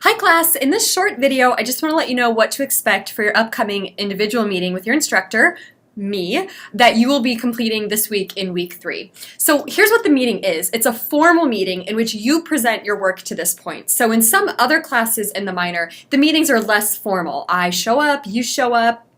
Hi class, in this short video I just want to let you know what to expect for your upcoming individual meeting with your instructor, me, that you will be completing this week in week 3. So here's what the meeting is. It's a formal meeting in which you present your work to this point. So in some other classes in the minor, the meetings are less formal. I show up,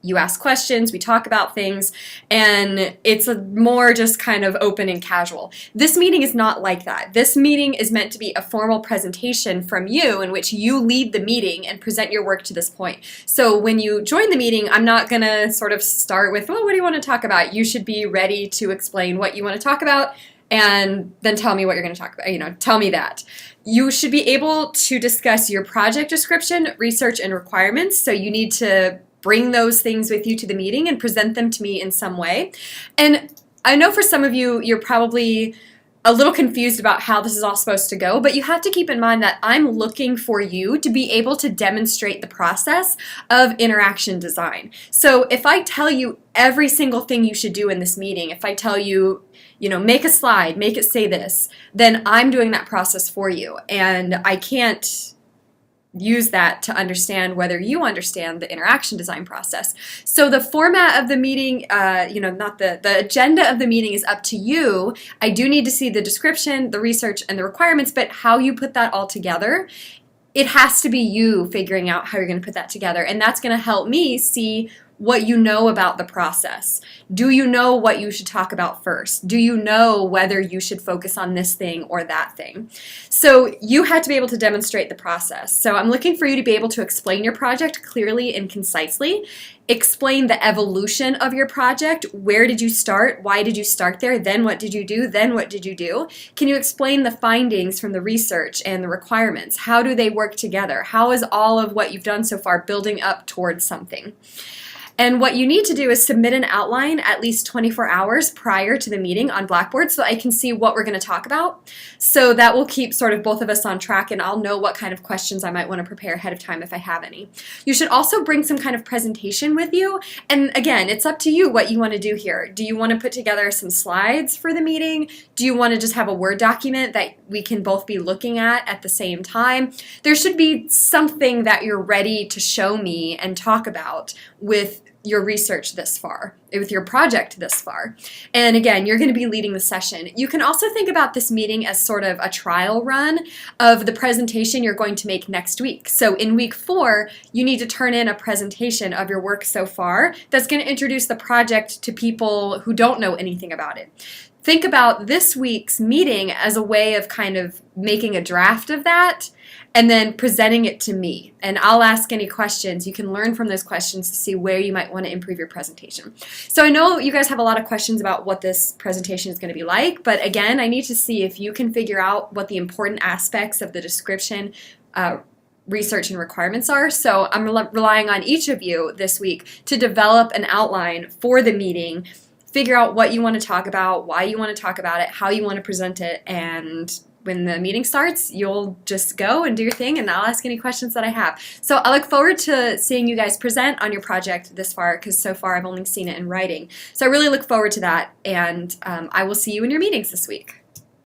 you ask questions, we talk about things, and it's more just kind of open and casual. This meeting is not like that. This meeting is meant to be a formal presentation from you in which you lead the meeting and present your work to this point. So when you join the meeting, I'm not going to sort of start with, well, what do you want to talk about? You should be ready to explain what you want to talk about and then tell me what you're going to talk about. Tell me that. You should be able to discuss your project description, research, and requirements. So you need to bring those things with you to the meeting and present them to me in some way. And I know for some of you, you're probably a little confused about how this is all supposed to go, but you have to keep in mind that I'm looking for you to be able to demonstrate the process of interaction design. So if I tell you every single thing you should do in this meeting, if I tell you, make a slide, make it say this, then I'm doing that process for you. And I can't use that to understand whether you understand the interaction design process. So the format of the meeting, the agenda of the meeting is up to you. I do need to see the description, the research, and the requirements, but how you put that all together, it has to be you figuring out how you're going to put that together. And that's going to help me see what you know about the process. Do you know what you should talk about first? Do you know whether you should focus on this thing or that thing? So you had to be able to demonstrate the process. So I'm looking for you to be able to explain your project clearly and concisely. Explain the evolution of your project. Where did you start? Why did you start there? Then what did you do? Then what did you do? Can you explain the findings from the research and the requirements? How do they work together? How is all of what you've done so far building up towards something? And what you need to do is submit an outline at least 24 hours prior to the meeting on Blackboard so I can see what we're going to talk about. So that will keep sort of both of us on track, and I'll know what kind of questions I might want to prepare ahead of time if I have any. You should also bring some kind of presentation with you. And again, it's up to you what you want to do here. Do you want to put together some slides for the meeting? Do you want to just have a Word document that we can both be looking at the same time? There should be something that you're ready to show me and talk about with your research this far, with your project this far. And again, you're going to be leading the session. You can also think about this meeting as sort of a trial run of the presentation you're going to make next week. So in week 4, you need to turn in a presentation of your work so far that's going to introduce the project to people who don't know anything about it. Think about this week's meeting as a way of kind of making a draft of that and then presenting it to me. And I'll ask any questions. You can learn from those questions to see where you might want to improve your presentation. So I know you guys have a lot of questions about what this presentation is going to be like, but again, I need to see if you can figure out what the important aspects of the description, research, and requirements are. So I'm relying on each of you this week to develop an outline for the meeting, figure out what you want to talk about, why you want to talk about it, how you want to present it, and when the meeting starts, you'll just go and do your thing, and I'll ask any questions that I have. So I look forward to seeing you guys present on your project this far, because so far I've only seen it in writing. So I really look forward to that, and I will see you in your meetings this week.